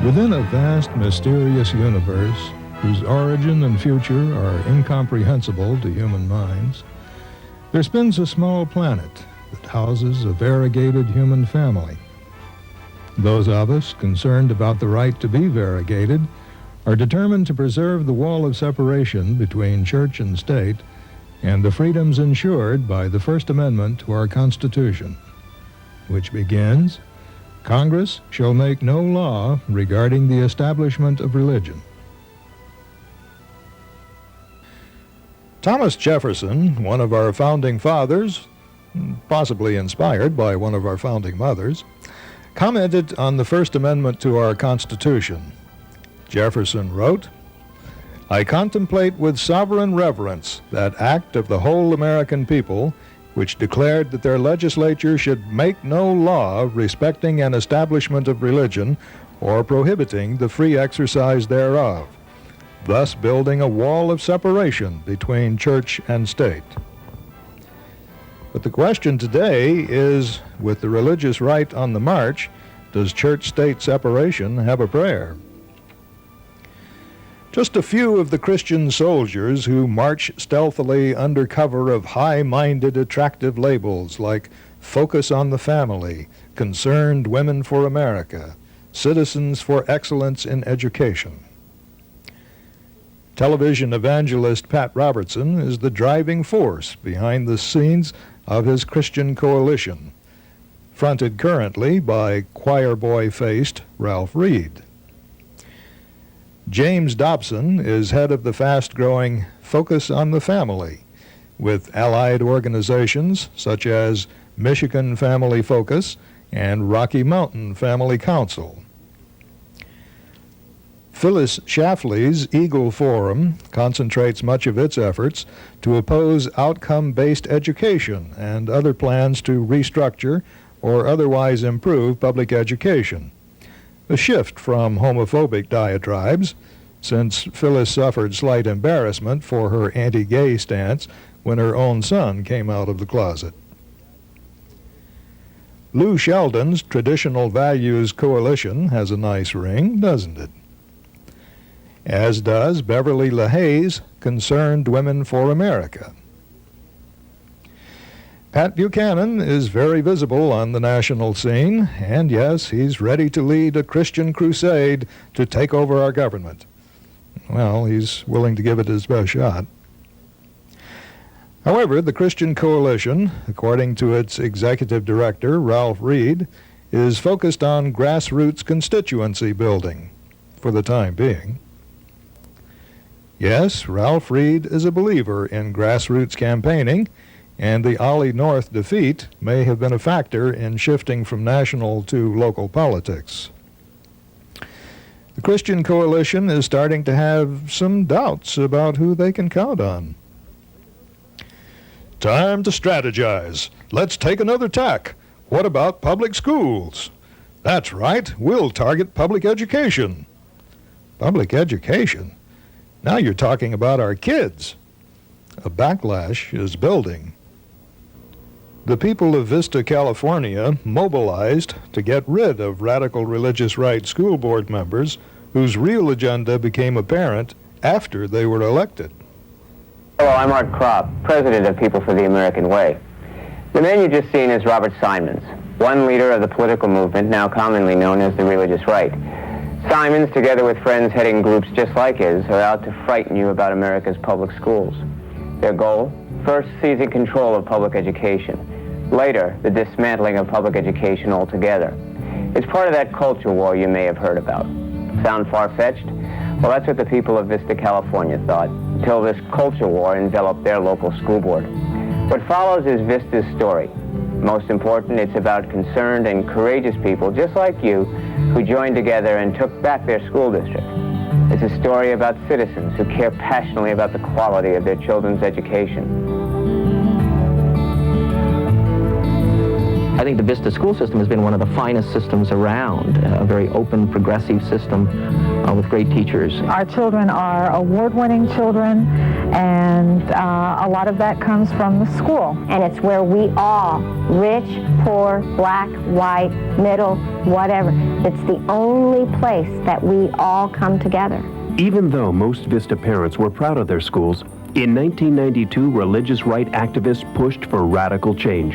Within a vast, mysterious universe, whose origin and future are incomprehensible to human minds, there spins a small planet that houses a variegated human family. Those of us concerned about the right to be variegated are determined to preserve the wall of separation between church and state and the freedoms ensured by the First Amendment to our Constitution, which begins, Congress shall make no law regarding the establishment of religion. Thomas Jefferson, one of our founding fathers, possibly inspired by one of our founding mothers, commented on the First Amendment to our Constitution. Jefferson wrote, "I contemplate with sovereign reverence that act of the whole American people which declared that their legislature should make no law respecting an establishment of religion or prohibiting the free exercise thereof, thus building a wall of separation between church and state." But the question today is, with the religious right on the march, does church-state separation have a prayer? Just a few of the Christian soldiers who march stealthily under cover of high-minded, attractive labels like Focus on the Family, Concerned Women for America, Citizens for Excellence in Education. Television evangelist Pat Robertson is the driving force behind the scenes of his Christian coalition, fronted currently by choir boy-faced Ralph Reed. James Dobson is head of the fast-growing Focus on the Family, with allied organizations such as Michigan Family Focus and Rocky Mountain Family Council. Phyllis Schlafly's Eagle Forum concentrates much of its efforts to oppose outcome-based education and other plans to restructure or otherwise improve public education, a shift from homophobic diatribes, since Phyllis suffered slight embarrassment for her anti-gay stance when her own son came out of the closet. Lou Sheldon's Traditional Values Coalition has a nice ring, doesn't it? As does Beverly LaHaye's Concerned Women for America. Pat Buchanan is very visible on the national scene, and yes, he's ready to lead a Christian crusade to take over our government. Well, he's willing to give it his best shot. However, the Christian Coalition, according to its executive director, Ralph Reed, is focused on grassroots constituency building for the time being. Yes, Ralph Reed is a believer in grassroots campaigning, and the Ollie North defeat may have been a factor in shifting from national to local politics. The Christian Coalition is starting to have some doubts about who they can count on. Time to strategize. Let's take another tack. What about public schools? That's right, we'll target public education. Public education? Now you're talking about our kids. A backlash is building. The people of Vista, California, mobilized to get rid of radical religious right school board members whose real agenda became apparent after they were elected. Hello, I'm Art Kropp, president of People for the American Way. The man you've just seen is Robert Simons, one leader of the political movement now commonly known as the religious right. Simons, together with friends heading groups just like his, are out to frighten you about America's public schools. Their goal? First, seizing control of public education. Later, the dismantling of public education altogether. It's part of that culture war you may have heard about. Sound far-fetched? Well, that's what the people of Vista, California thought, until this culture war enveloped their local school board. What follows is Vista's story. Most important, it's about concerned and courageous people just like you who joined together and took back their school district. It's a story about citizens who care passionately about the quality of their children's education. I think the Vista school system has been one of the finest systems around, a very open, progressive system with great teachers. Our children are award-winning children, And a lot of that comes from the school. And it's where we all, rich, poor, black, white, middle, whatever, it's the only place that we all come together. Even though most Vista parents were proud of their schools, in 1992, religious right activists pushed for radical change.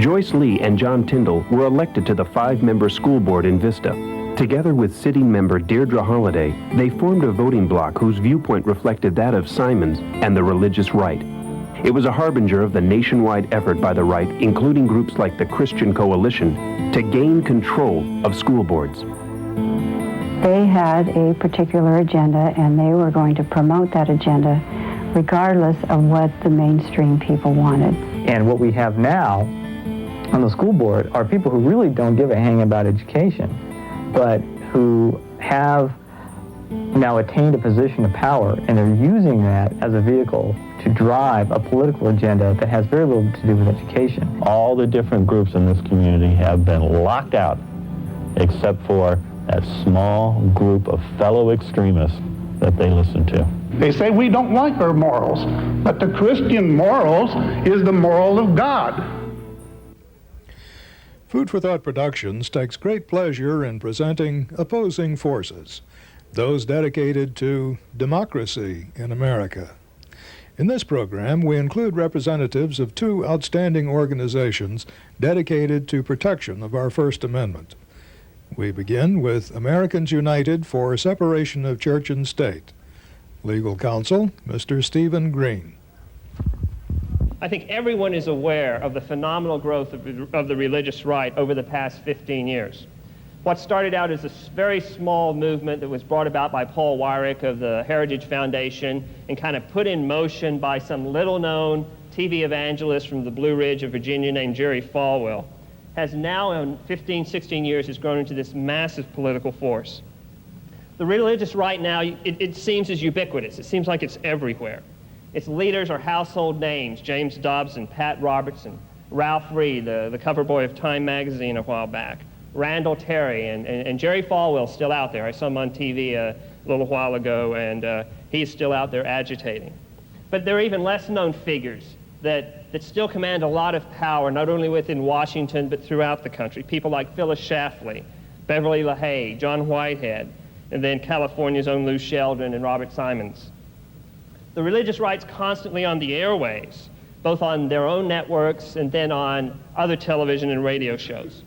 Joyce Lee and John Tyndall were elected to the 5-member school board in Vista. Together with sitting member Deirdre Holliday, they formed a voting bloc whose viewpoint reflected that of Simons and the religious right. It was a harbinger of the nationwide effort by the right, including groups like the Christian Coalition, to gain control of school boards. They had a particular agenda, and they were going to promote that agenda regardless of what the mainstream people wanted. And what we have now on the school board are people who really don't give a hang about education, but who have now attained a position of power, and they're using that as a vehicle to drive a political agenda that has very little to do with education. All the different groups in this community have been locked out, except for that small group of fellow extremists that they listen to. They say we don't like our morals, but the Christian morals is the moral of God. Food for Thought Productions takes great pleasure in presenting opposing forces, those dedicated to democracy in America. In this program, we include representatives of 2 outstanding organizations dedicated to protection of our First Amendment. We begin with Americans United for Separation of Church and State. Legal counsel, Mr. Stephen Green. I think everyone is aware of the phenomenal growth of the religious right over the past 15 years. What started out as a very small movement that was brought about by Paul Weyrich of the Heritage Foundation and kind of put in motion by some little-known TV evangelist from the Blue Ridge of Virginia named Jerry Falwell, has now in 15, 16 years has grown into this massive political force. The religious right now, it seems is ubiquitous. It seems like it's everywhere. Its leaders are household names: James Dobson, Pat Robertson, Ralph Reed, the cover boy of Time magazine a while back, Randall Terry, and Jerry Falwell's still out there. I saw him on TV a little while ago, and he's still out there agitating. But there are even less known figures that still command a lot of power, not only within Washington, but throughout the country. People like Phyllis Schlafly, Beverly LaHaye, John Whitehead, and then California's own Lou Sheldon and Robert Simons. The religious right's constantly on the airwaves, both on their own networks and then on other television and radio shows.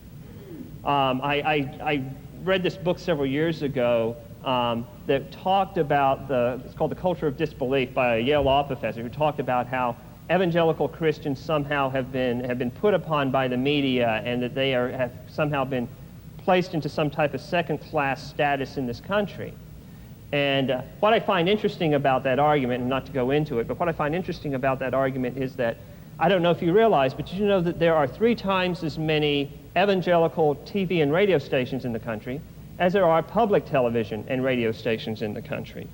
I read this book several years ago that talked about it's called The Culture of Disbelief by a Yale law professor, who talked about how evangelical Christians somehow have been put upon by the media, and that they have somehow been placed into some type of second-class status in this country. And what I find interesting about that argument, and not to go into it, but what I find interesting about that argument is that, I don't know if you realize, but you know that there are 3 times as many evangelical TV and radio stations in the country as there are public television and radio stations in the country.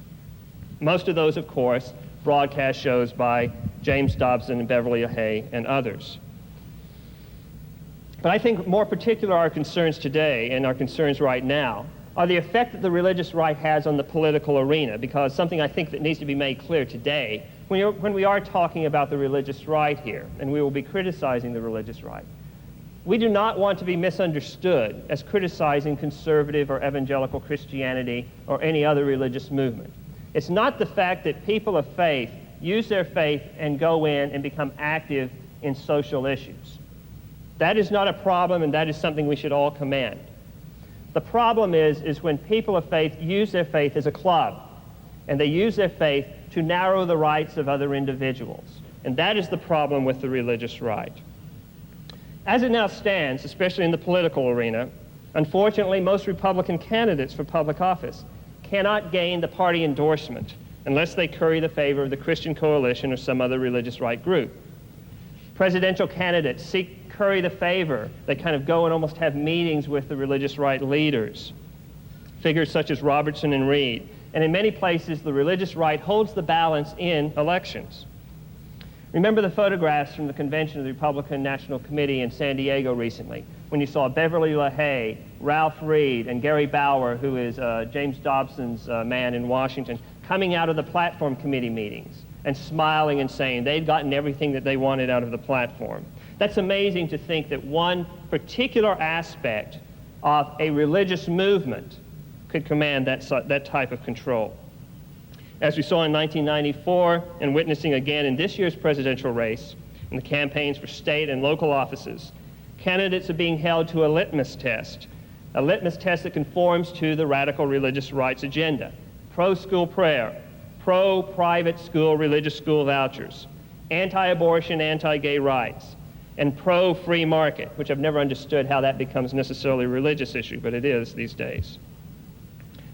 Most of those, of course, broadcast shows by James Dobson and Beverly LaHaye and others. But I think more particular our concerns today, and our concerns right now, are the effect that the religious right has on the political arena, because something I think that needs to be made clear today, when we are talking about the religious right here, and we will be criticizing the religious right, we do not want to be misunderstood as criticizing conservative or evangelical Christianity or any other religious movement. It's not the fact that people of faith use their faith and go in and become active in social issues. That is not a problem, and that is something we should all commend. The problem is when people of faith use their faith as a club, and they use their faith to narrow the rights of other individuals. And that is the problem with the religious right. As it now stands, especially in the political arena, unfortunately, most Republican candidates for public office cannot gain the party endorsement unless they curry the favor of the Christian Coalition or some other religious right group. Presidential candidates curry the favor. They kind of go and almost have meetings with the religious right leaders, figures such as Robertson and Reed. And in many places, the religious right holds the balance in elections. Remember the photographs from the convention of the Republican National Committee in San Diego recently, when you saw Beverly LaHaye, Ralph Reed, and Gary Bauer, who is James Dobson's man in Washington, coming out of the platform committee meetings. and smiling and saying they'd gotten everything that they wanted out of the platform. That's amazing to think that one particular aspect of a religious movement could command that type of control. As we saw in 1994 and witnessing again in this year's presidential race, in the campaigns for state and local offices, candidates are being held to a litmus test that conforms to the radical religious rights agenda. Pro-school prayer, pro-private school religious school vouchers, anti-abortion, anti-gay rights, and pro-free market, which I've never understood how that becomes necessarily a religious issue, but it is these days.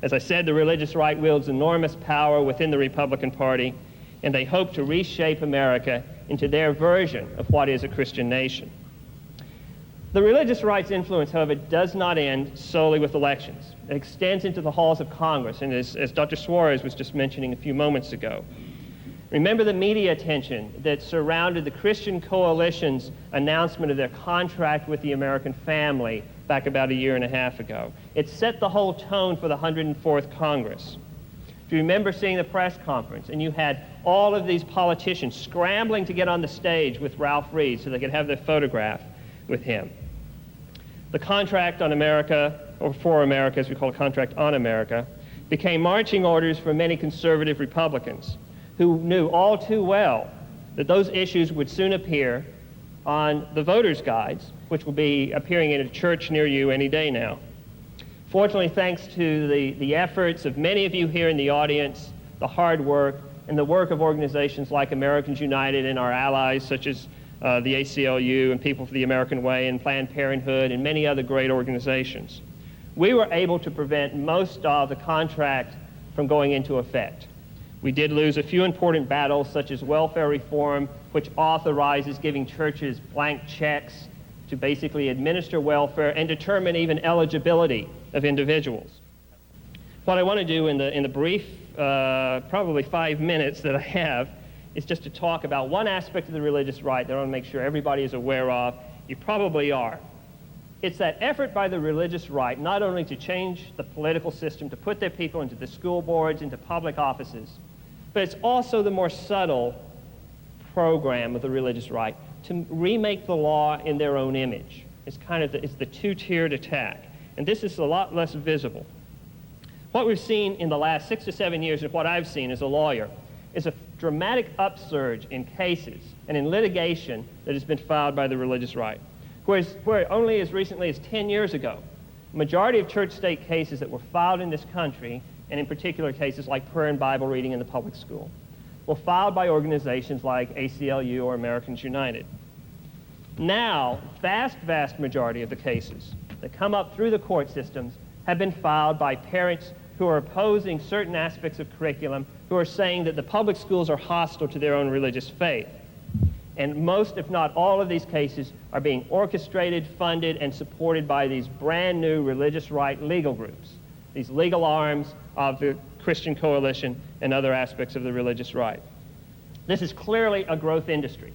As I said, the religious right wields enormous power within the Republican Party, and they hope to reshape America into their version of what is a Christian nation. The religious right's influence, however, does not end solely with elections. It extends into the halls of Congress, and as Dr. Suarez was just mentioning a few moments ago. Remember the media attention that surrounded the Christian Coalition's announcement of their contract with the American family back about a year and a half ago. It set the whole tone for the 104th Congress. Do you remember seeing the press conference, and you had all of these politicians scrambling to get on the stage with Ralph Reed so they could have their photograph with him? The contract on America, or for America as we call it, contract on America, became marching orders for many conservative Republicans who knew all too well that those issues would soon appear on the voters' guides, which will be appearing in a church near you any day now. Fortunately, thanks to the efforts of many of you here in the audience, the hard work, and the work of organizations like Americans United and our allies such as the ACLU and People for the American Way and Planned Parenthood and many other great organizations, we were able to prevent most of the contract from going into effect. We did lose a few important battles, such as welfare reform, which authorizes giving churches blank checks to basically administer welfare and determine even eligibility of individuals. What I want to do in the brief, probably 5 minutes that I have, is just to talk about one aspect of the religious right that I want to make sure everybody is aware of. You probably are. It's that effort by the religious right not only to change the political system, to put their people into the school boards, into public offices, but it's also the more subtle program of the religious right to remake the law in their own image. It's kind of it's the two-tiered attack, and this is a lot less visible. What we've seen in the last 6 to 7 years, and what I've seen as a lawyer, is a dramatic upsurge in cases and in litigation that has been filed by the religious right. Where only as recently as 10 years ago, the majority of church-state cases that were filed in this country, and in particular cases like prayer and Bible reading in the public school, were filed by organizations like ACLU or Americans United. Now, vast majority of the cases that come up through the court systems have been filed by parents who are opposing certain aspects of curriculum, who are saying that the public schools are hostile to their own religious faith. And most, if not all, of these cases are being orchestrated, funded, and supported by these brand new religious right legal groups, these legal arms of the Christian Coalition and other aspects of the religious right. This is clearly a growth industry.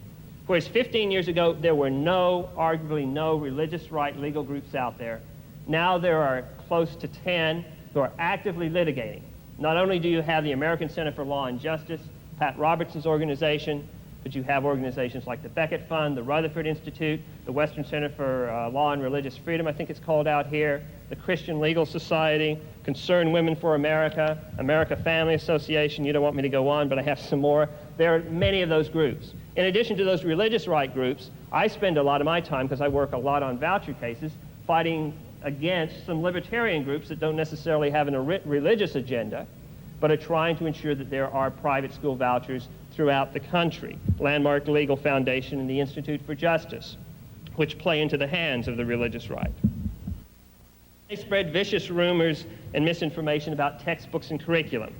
Whereas 15 years ago, there were arguably no religious right legal groups out there. Now there are close to 10 who are actively litigating. Not only do you have the American Center for Law and Justice, Pat Robertson's organization, but you have organizations like the Beckett Fund, the Rutherford Institute, the Western Center for Law and Religious Freedom, I think it's called out here, the Christian Legal Society, Concerned Women for America, America Family Association. You don't want me to go on, but I have some more. There are many of those groups. In addition to those religious right groups, I spend a lot of my time, because I work a lot on voucher cases, fighting against some libertarian groups that don't necessarily have a religious agenda, but are trying to ensure that there are private school vouchers throughout the country. Landmark Legal Foundation and the Institute for Justice, which play into the hands of the religious right. They spread vicious rumors and misinformation about textbooks and curriculum,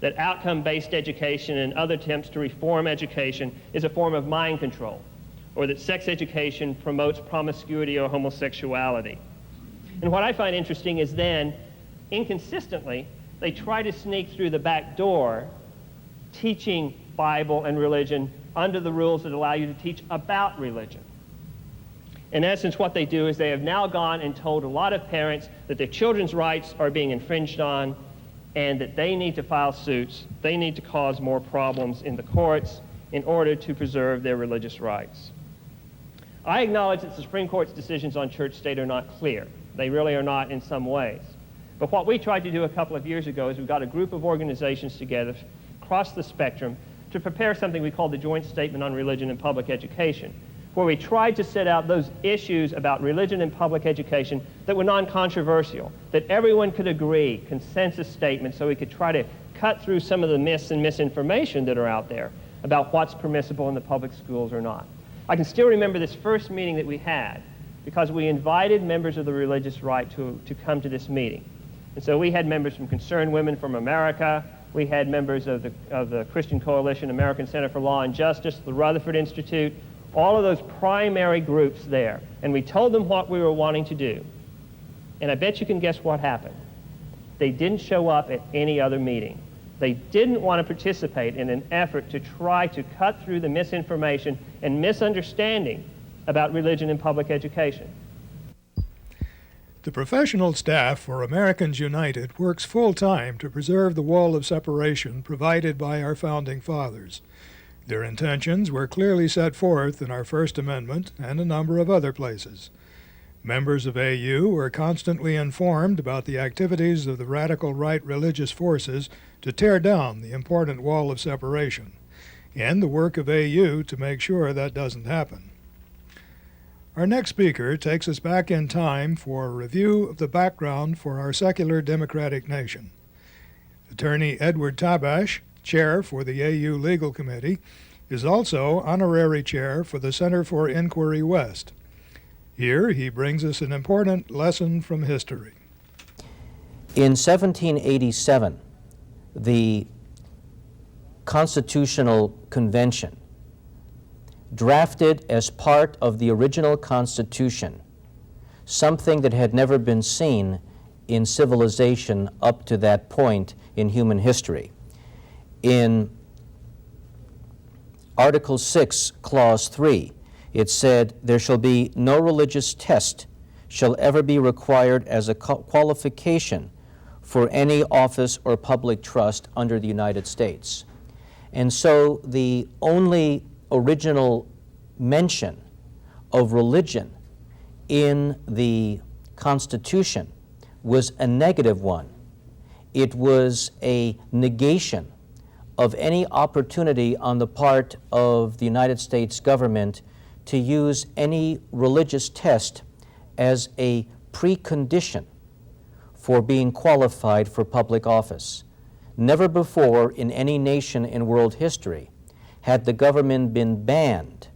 that outcome-based education and other attempts to reform education is a form of mind control, or that sex education promotes promiscuity or homosexuality. And what I find interesting is then, inconsistently, they try to sneak through the back door teaching Bible and religion under the rules that allow you to teach about religion. In essence, what they do is they have now gone and told a lot of parents that their children's rights are being infringed on, and that they need to file suits, they need to cause more problems in the courts in order to preserve their religious rights. I acknowledge that the Supreme Court's decisions on church-state are not clear. They really are not in some ways. But what we tried to do a couple of years ago is we got a group of organizations together across the spectrum to prepare something we called the Joint Statement on Religion and Public Education, where we tried to set out those issues about religion and public education that were non-controversial, that everyone could agree, consensus statements, so we could try to cut through some of the myths and misinformation that are out there about what's permissible in the public schools or not. I can still remember this first meeting that we had because we invited members of the religious right to come to this meeting. And so we had members from Concerned Women from America, we had members of the Christian Coalition, American Center for Law and Justice, the Rutherford Institute, all of those primary groups there. And we told them what we were wanting to do. And I bet you can guess what happened. They didn't show up at any other meeting. They didn't want to participate in an effort to try to cut through the misinformation and misunderstanding about religion and public education. The professional staff for Americans United works full-time to preserve the wall of separation provided by our founding fathers. Their intentions were clearly set forth in our First Amendment and a number of other places. Members of AU were constantly informed about the activities of the radical right religious forces to tear down the important wall of separation, and the work of AU to make sure that doesn't happen. Our next speaker takes us back in time for a review of the background for our secular democratic nation. Attorney Edward Tabash, chair for the AU Legal Committee, is also honorary chair for the Center for Inquiry West. Here he brings us an important lesson from history. In 1787, the Constitutional Convention drafted as part of the original Constitution something that had never been seen in civilization up to that point in human history. In Article 6, Clause 3, it said, "There shall be no religious test shall ever be required as a qualification for any office or public trust under the United States." And so the only original mention of religion in the Constitution was a negative one. It was a negation of any opportunity on the part of the United States government to use any religious test as a precondition for being qualified for public office. Never before in any nation in world history had the government been banned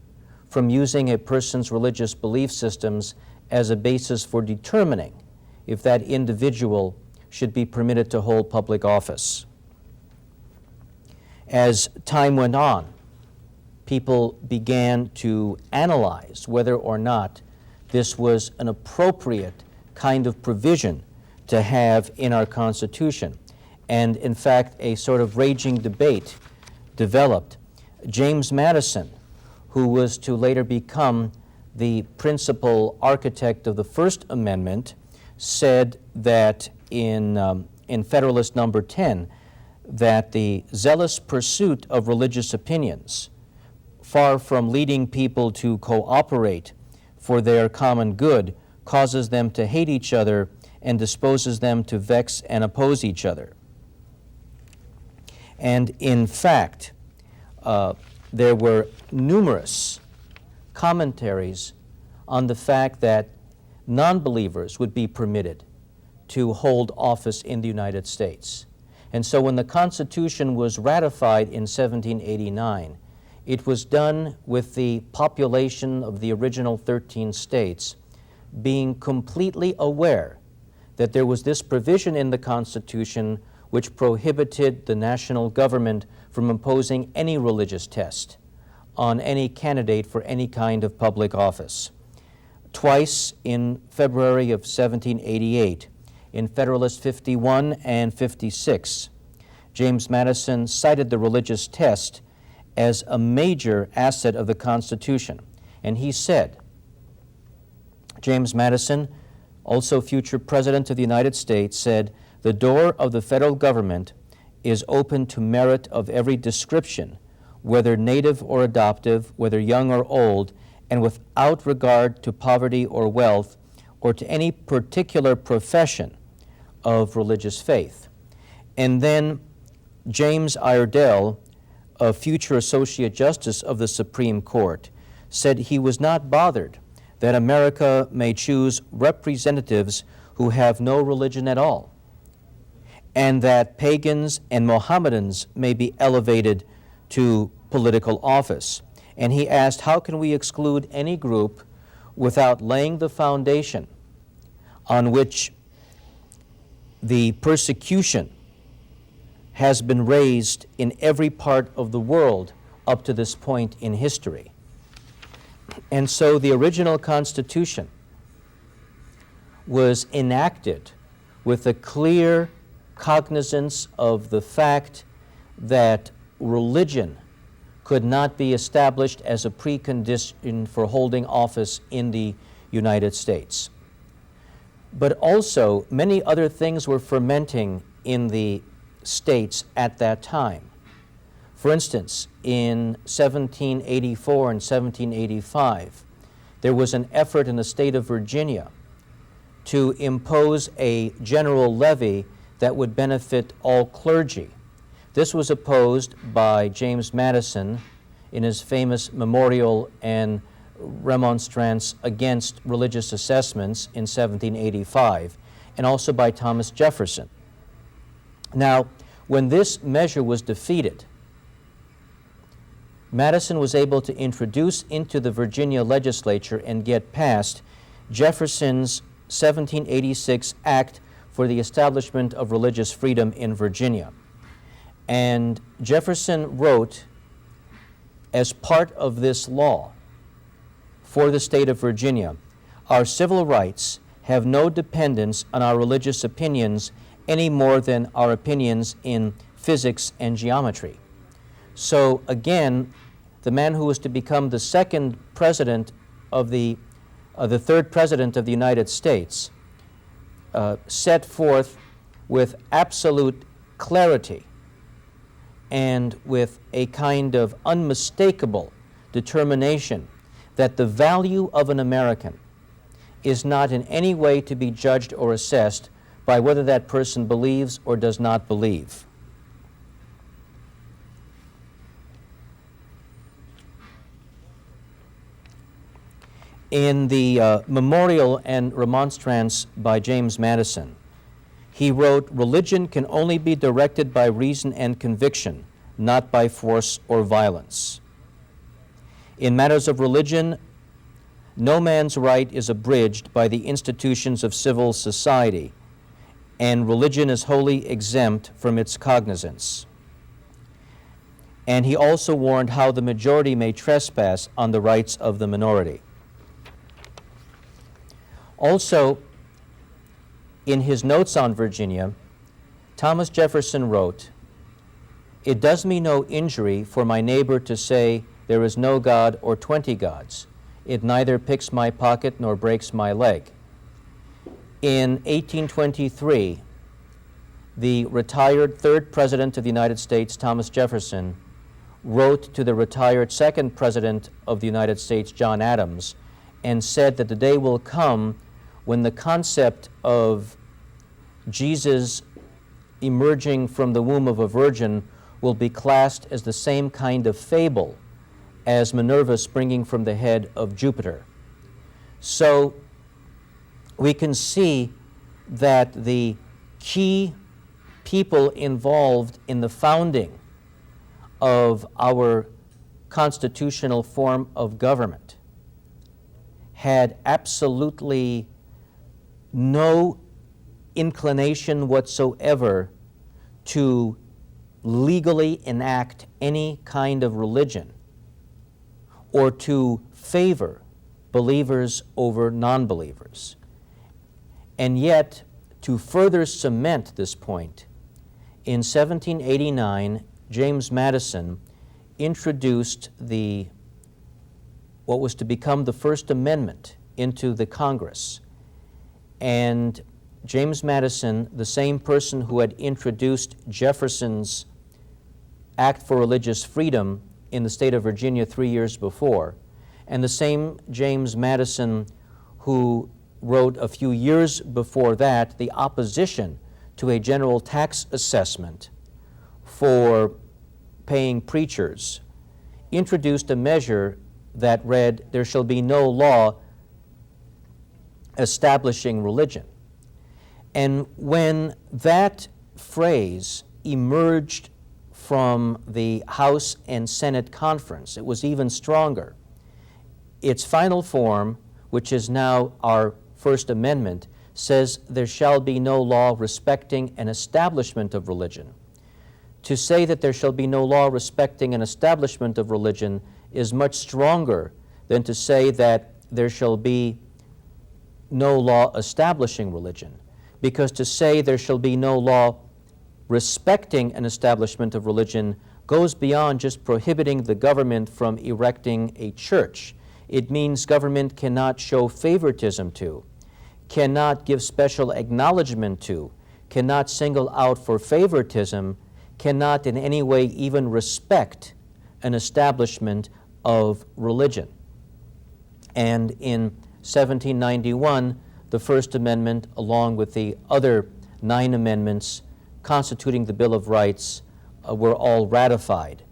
from using a person's religious belief systems as a basis for determining if that individual should be permitted to hold public office. As time went on, people began to analyze whether or not this was an appropriate kind of provision to have in our Constitution. And in fact, a sort of raging debate developed. James Madison, who was to later become the principal architect of the First Amendment, said that in Federalist Number 10, that the zealous pursuit of religious opinions, far from leading people to cooperate for their common good, causes them to hate each other and disposes them to vex and oppose each other. And in fact, there were numerous commentaries on the fact that non-believers would be permitted to hold office in the United States. And so when the Constitution was ratified in 1789, it was done with the population of the original 13 states being completely aware that there was this provision in the Constitution which prohibited the national government from imposing any religious test on any candidate for any kind of public office. Twice in February of 1788, in Federalist 51 and 56, James Madison cited the religious test as a major asset of the Constitution. And he said, James Madison, also future President of the United States, said, The door of the federal government is open to merit of every description, whether native or adoptive, whether young or old, and without regard to poverty or wealth, or to any particular profession of religious faith. And then James Iredell, a future Associate Justice of the Supreme Court, said he was not bothered that America may choose representatives who have no religion at all, and that pagans and Mohammedans may be elevated to political office. And he asked, how can we exclude any group without laying the foundation on which the persecution has been raised in every part of the world up to this point in history? And so the original Constitution was enacted with a clear cognizance of the fact that religion could not be established as a precondition for holding office in the United States. But also, many other things were fermenting in the states at that time. For instance, in 1784 and 1785, there was an effort in the state of Virginia to impose a general levy that would benefit all clergy. This was opposed by James Madison in his famous memorial and remonstrance against religious assessments in 1785, and also by Thomas Jefferson. Now, when this measure was defeated, Madison was able to introduce into the Virginia legislature and get passed Jefferson's 1786 Act for the Establishment of Religious Freedom in Virginia. And Jefferson wrote, as part of this law for the state of Virginia, our civil rights have no dependence on our religious opinions any more than our opinions in physics and geometry. So again, the man who was to become the second president of the third president of the United States set forth with absolute clarity and with a kind of unmistakable determination that the value of an American is not in any way to be judged or assessed by whether that person believes or does not believe. In the memorial and remonstrance by James Madison, he wrote, "Religion can only be directed by reason and conviction, not by force or violence. In matters of religion, no man's right is abridged by the institutions of civil society, and religion is wholly exempt from its cognizance." And he also warned how the majority may trespass on the rights of the minority. Also, in his notes on Virginia, Thomas Jefferson wrote, "It does me no injury for my neighbor to say there is no God or 20 gods. It neither picks my pocket nor breaks my leg." In 1823, the retired third president of the United States, Thomas Jefferson, wrote to the retired second president of the United States, John Adams, and said that the day will come when the concept of Jesus emerging from the womb of a virgin will be classed as the same kind of fable as Minerva springing from the head of Jupiter. So we can see that the key people involved in the founding of our constitutional form of government had absolutely no inclination whatsoever to legally enact any kind of religion or to favor believers over non-believers. And yet, to further cement this point, in 1789, James Madison introduced what was to become the First Amendment into the Congress. And James Madison, the same person who had introduced Jefferson's Act for Religious Freedom in the state of Virginia 3 years before, and the same James Madison who wrote a few years before that the opposition to a general tax assessment for paying preachers, introduced a measure that read, "There shall be no law establishing religion." And when that phrase emerged from the House and Senate conference, it was even stronger. Its final form, which is now our First Amendment, says there shall be no law respecting an establishment of religion. To say that there shall be no law respecting an establishment of religion is much stronger than to say that there shall be no law establishing religion, because to say there shall be no law respecting an establishment of religion goes beyond just prohibiting the government from erecting a church. It means government cannot show favoritism to, cannot give special acknowledgement to, cannot single out for favoritism, cannot in any way even respect an establishment of religion. And in 1791, the First Amendment, along with the other 9 amendments constituting the Bill of Rights, were all ratified.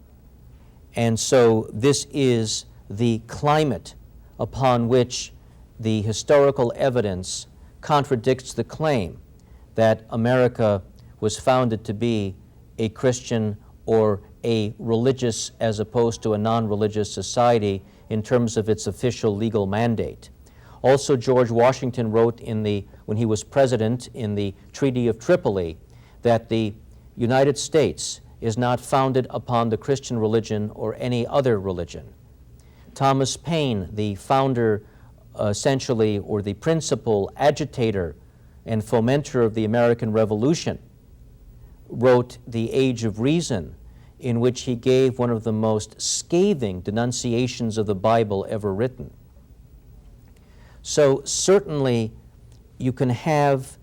And so this is the climate upon which the historical evidence contradicts the claim that America was founded to be a Christian or a religious as opposed to a non-religious society in terms of its official legal mandate. Also, George Washington wrote when he was president in the Treaty of Tripoli that the United States is not founded upon the Christian religion or any other religion. Thomas Paine, the founder essentially, or the principal agitator and fomenter of the American Revolution, wrote The Age of Reason, in which he gave one of the most scathing denunciations of the Bible ever written. So certainly you can have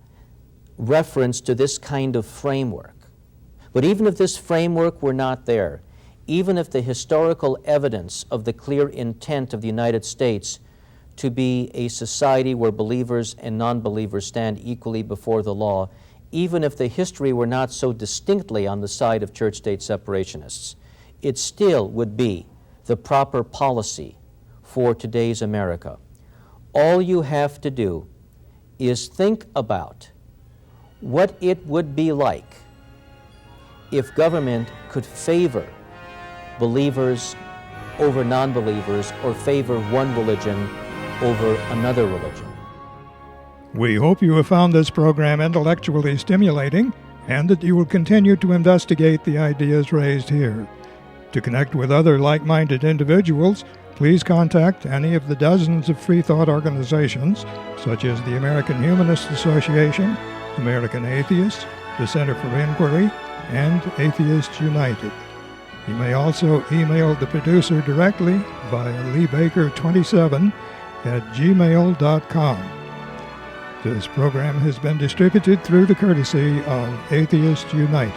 reference to this kind of framework. But even if this framework were not there, even if the historical evidence of the clear intent of the United States to be a society where believers and non-believers stand equally before the law, even if the history were not so distinctly on the side of church-state separationists, it still would be the proper policy for today's America. All you have to do is think about what it would be like if government could favor believers over non-believers or favor one religion over another religion. We hope you have found this program intellectually stimulating and that you will continue to investigate the ideas raised here. To connect with other like-minded individuals, please contact any of the dozens of free thought organizations, such as the American Humanist Association, American Atheists, the Center for Inquiry, and Atheists United. You may also email the producer directly via leebaker27@gmail.com. This program has been distributed through the courtesy of Atheists United.